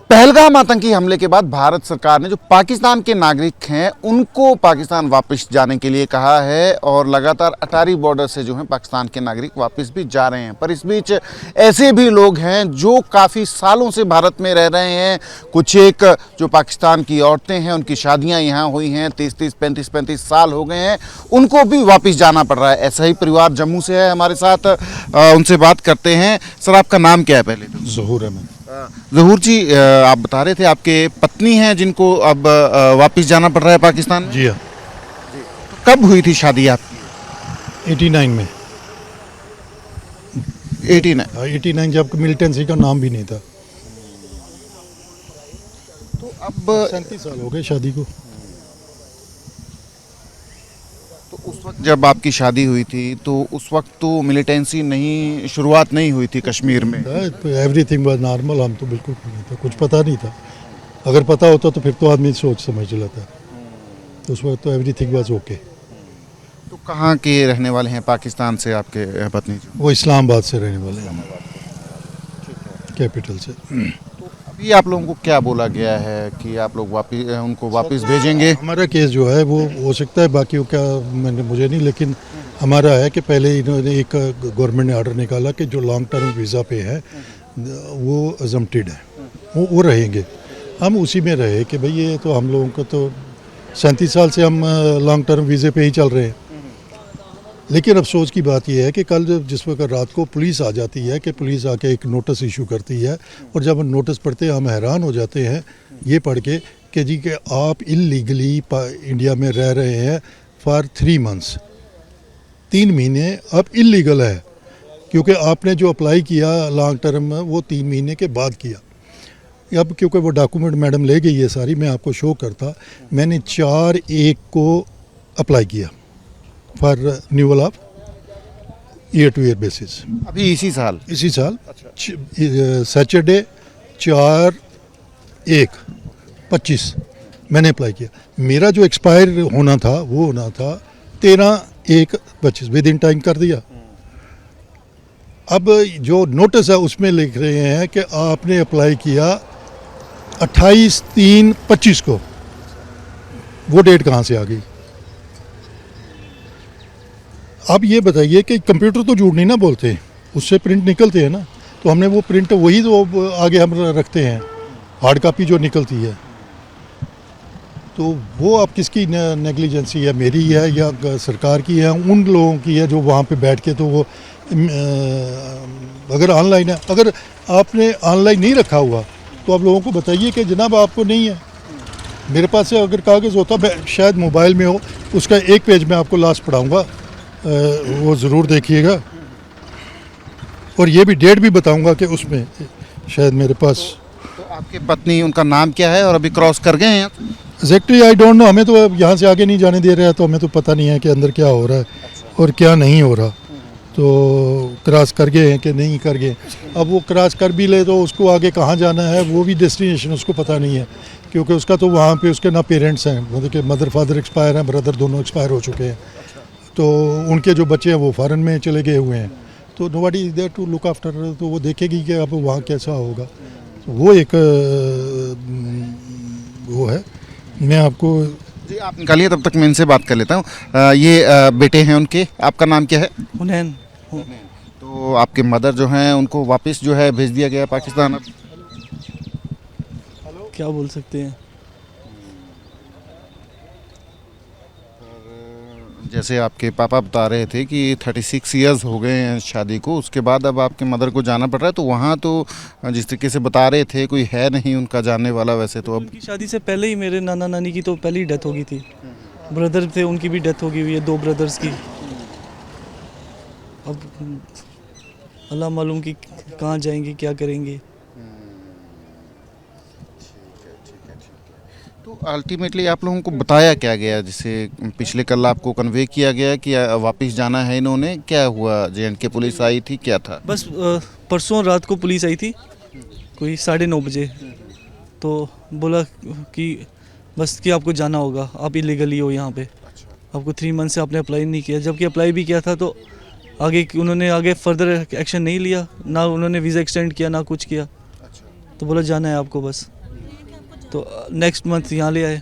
पहलगाम आतंकी हमले के बाद भारत सरकार ने जो पाकिस्तान के नागरिक हैं उनको पाकिस्तान वापस जाने के लिए कहा है और लगातार अटारी बॉर्डर से जो है पाकिस्तान के नागरिक वापस भी जा रहे हैं। पर इस बीच ऐसे भी लोग हैं जो काफ़ी सालों से भारत में रह रहे हैं। कुछ एक जो पाकिस्तान की औरतें हैं उनकी शादियां यहाँ हुई हैं, 30-30, 35-35 साल हो गए हैं, उनको भी वापस जाना पड़ रहा है। ऐसा ही परिवार जम्मू से है हमारे साथ, उनसे बात करते हैं। सर, आपका नाम क्या है पहले तो? ज़हूर है। मैं ज़हूर जी, आप बता रहे थे आपके पत्नी हैं जिनको अब वापस जाना पड़ रहा है पाकिस्तान में। जी हाँ, तो कब हुई थी शादी आपकी? 89 में। 89। जब मिलिटेंसी का नाम भी नहीं था। तो अब 37 साल हो गए शादी को। तो उस वक्त जब आपकी शादी हुई थी तो उस वक्त तो मिलिटेंसी नहीं, शुरुआत नहीं हुई थी कश्मीर में। Everything was normal. हम तो बिल्कुल नहीं था, कुछ पता नहीं था। अगर पता होता तो फिर तो आदमी सोच समझ लेता। तो उस वक्त तो एवरीथिंग वाज ओके। तो कहाँ के रहने वाले हैं पाकिस्तान से आपके पत्नी जी? वो इस्लामाबाद से रहने वाले हैं, कैपिटल से। अभी आप लोगों को क्या बोला गया है कि आप लोग उनको वापस भेजेंगे? हमारा केस जो है वो हो सकता है, बाकी क्या मुझे नहीं, लेकिन हमारा है कि पहले इन्होंने एक गवर्नमेंट ने ऑर्डर निकाला कि जो लॉन्ग टर्म वीज़ा पे है वो एग्जम्प्टेड है, वो रहेंगे। हम उसी में रहे कि भाई ये तो हम लोगों को तो 37 साल से हम लॉन्ग टर्म वीज़े पे ही चल रहे हैं। लेकिन अफसोस की बात यह है कि कल जिस वक्त रात को पुलिस आ जाती है कि पुलिस आके एक नोटिस इशू करती है, और जब हम नोटिस पढ़ते हैं हम हैरान हो जाते हैं ये पढ़ के कि जी कि आप इलीगली इंडिया में रह रहे हैं फॉर 3 मंथ्स। 3 महीने अब इलीगल है, क्योंकि आपने जो अप्लाई किया लॉन्ग टर्म में वो 3 महीने के बाद किया। अब क्योंकि वो डॉक्यूमेंट मैडम ले गई है सारी, मैं आपको शो करता। मैंने 4/1 को अप्लाई किया for renewal of year two year basis. अभी इसी साल सैटरडे 4/1/25 मैंने अप्लाई किया। मेरा जो एक्सपायर होना था वो होना था 13/1/25, विद इन टाइम कर दिया। अब जो नोटिस है उसमें लिख रहे हैं कि आपने अप्लाई किया 28/3/25 को। वो डेट कहाँ से आ गई? अब ये बताइए कि कंप्यूटर तो झूठ नहीं ना बोलते, उससे प्रिंट निकलते हैं ना। तो हमने वो प्रिंट वही तो आगे हम रखते हैं, हार्ड कॉपी जो निकलती है। तो वो अब किसकी नेग्लिजेंसी है, मेरी है या सरकार की है? उन लोगों की है जो वहाँ पे बैठ के, तो वो अगर ऑनलाइन है, अगर आपने ऑनलाइन नहीं रखा हुआ तो आप लोगों को बताइए कि जनाब आपको नहीं है। मेरे पास से अगर कागज़ होता, शायद मोबाइल में हो, उसका एक पेज में आपको लास्ट पढ़ाऊँगा, वो ज़रूर देखिएगा। और ये भी डेट भी बताऊंगा कि उसमें शायद मेरे पास। तो आपकी पत्नी, उनका नाम क्या है और अभी क्रॉस कर गए हैं? Exactly I don't know. हमें तो यहाँ से आगे नहीं जाने दे रहा है, तो हमें तो पता नहीं है कि अंदर क्या हो रहा है और क्या नहीं हो रहा। तो क्रॉस कर गए हैं कि नहीं कर गए। अब वो क्रॉस कर भी ले तो उसको आगे कहाँ जाना है वो भी डेस्टिनेशन उसको पता नहीं है, क्योंकि उसका तो वहाँ पे उसके ना पेरेंट्स हैं, मतलब कि मदर फादर एक्सपायर हैं, ब्रदर दोनों एक्सपायर हो चुके हैं। तो उनके जो बच्चे हैं वो फॉरेन में चले गए हुए हैं, तो nobody is there to look after. तो वो देखेगी कि अब वहाँ कैसा होगा। तो वो एक वो है। मैं आपको जी, आप निकालिए, तब तक मैं इनसे बात कर लेता हूँ। ये बेटे हैं उनके, आपका नाम क्या है? हुनैन। तो आपके मदर जो हैं उनको वापस जो है भेज दिया गया पाकिस्तान। अब क्या बोल सकते हैं? जैसे आपके पापा बता रहे थे कि 36 इयर्स हो गए हैं शादी को, उसके बाद अब आपके मदर को जाना पड़ रहा है। तो वहाँ तो जिस तरीके से बता रहे थे कोई है नहीं उनका जानने वाला वैसे तो। अब उनकी शादी से पहले ही मेरे नाना नानी की तो पहले ही डेथ हो गई थी। ब्रदर थे, उनकी भी डेथ हो गई हुई है, 2 ब्रदर्स की। अब अल्लाह मालूम कि कहाँ जाएंगे, क्या करेंगे। तो अल्टीमेटली आप लोगों को बताया क्या गया, जिससे पिछले कल आपको कन्वे किया गया कि वापस जाना है इन्होंने? क्या हुआ? J&K पुलिस आई थी, क्या था? बस परसों रात को पुलिस आई थी कोई 9:30 बजे। तो बोला कि बस कि आपको जाना होगा, आप इलीगली हो यहाँ पे। आपको 3 मंथ से आपने अप्लाई नहीं किया, जबकि अप्लाई भी किया था। तो आगे उन्होंने आगे फर्दर एक्शन नहीं लिया, ना उन्होंने वीज़ा एक्सटेंड किया, ना कुछ किया। तो बोला जाना है आपको बस। तो नेक्स्ट मंथ यहाँ ले आए,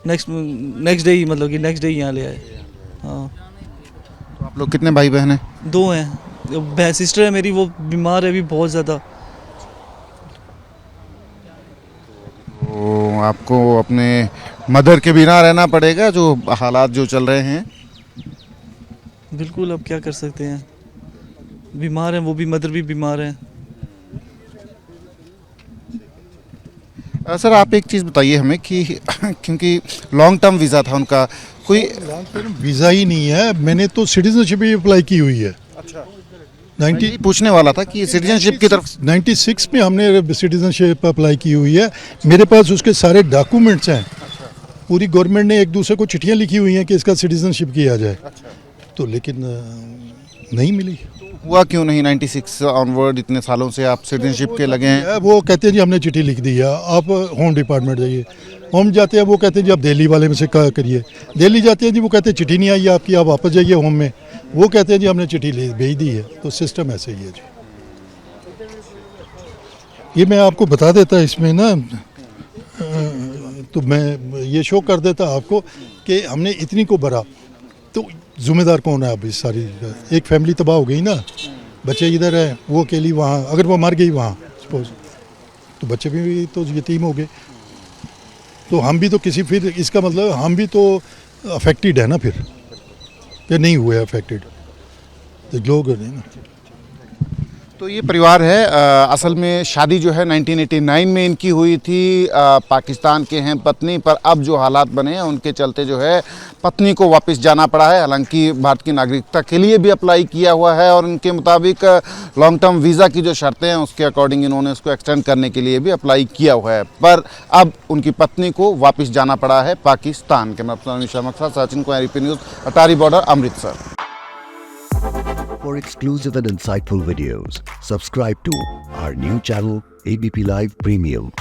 नेक्स्ट डे ही, मतलब कि नेक्स्ट डे यहाँ ले आए। हाँ, तो आप लोग कितने भाई बहन हैं? 2 हैं। सिस्टर है मेरी, वो बीमार है अभी बहुत ज़्यादा। तो आपको अपने मदर के बिना रहना पड़ेगा, जो हालात जो चल रहे हैं। बिल्कुल, अब क्या कर सकते हैं, बीमार हैं वो भी, मदर भी बीमार हैं। सर आप एक चीज़ बताइए हमें कि क्योंकि लॉन्ग टर्म वीज़ा था उनका, कोई लॉन्ग टर्म वीज़ा ही नहीं है, मैंने तो सिटीजनशिप ही अप्लाई की हुई है। अच्छा, 90 पूछने वाला था कि सिटीजनशिप की तरफ 96 में हमने सिटीजनशिप अप्लाई की हुई है, मेरे पास उसके सारे डॉक्यूमेंट्स हैं। पूरी गवर्नमेंट ने एक दूसरे को चिट्ठियां लिखी हुई हैं कि इसका सिटीजनशिप किया जाए, तो लेकिन नहीं मिली। हुआ क्यों नहीं? 96 ऑनवर्ड इतने सालों से आप सिटीजनशिप के लगे हैं। वो कहते हैं जी हमने चिट्ठी लिख दी है, आप होम डिपार्टमेंट जाइए। होम जाते हैं, वो कहते हैं जी आप दिल्ली वाले में से करिए। दिल्ली जाते हैं जी, वो कहते हैं चिट्ठी नहीं आई आपकी, आप वापस जाइए होम में। वो कहते हैं जी हमने चिट्ठी भेज दी है। तो सिस्टम ऐसे ही है जी। ये मैं आपको बता देता इसमें ना, तो मैं ये शो कर देता आपको कि हमने इतनी को भरा, तो जिम्मेदार कौन है अब इस सारी? एक फैमिली तबाह हो गई ना, बच्चे इधर है, वो अकेली वहाँ, अगर वो मर गई वहाँ सपोज, तो बच्चे भी तो यतीम हो गए। तो हम भी तो किसी, फिर इसका मतलब हम भी तो अफेक्टेड है ना, फिर या नहीं हुए अफेक्टेड तो लोग नहीं ना। तो ये परिवार है, असल में शादी जो है 1989 में इनकी हुई थी, पाकिस्तान के हैं पत्नी, पर अब जो हालात बने हैं उनके चलते जो है पत्नी को वापस जाना पड़ा है। हालांकि भारत की नागरिकता के लिए भी अप्लाई किया हुआ है और उनके मुताबिक लॉन्ग टर्म वीज़ा की जो शर्तें हैं उसके अकॉर्डिंग इन्होंने उसको एक्सटेंड करने के लिए भी अप्लाई किया हुआ है, पर अब उनकी पत्नी को वापस जाना पड़ा है पाकिस्तान के। मैं Sachin Kumar, AP news, Attari border, Amritsar. For exclusive and insightful videos, subscribe to our new channel ABP Live Premium.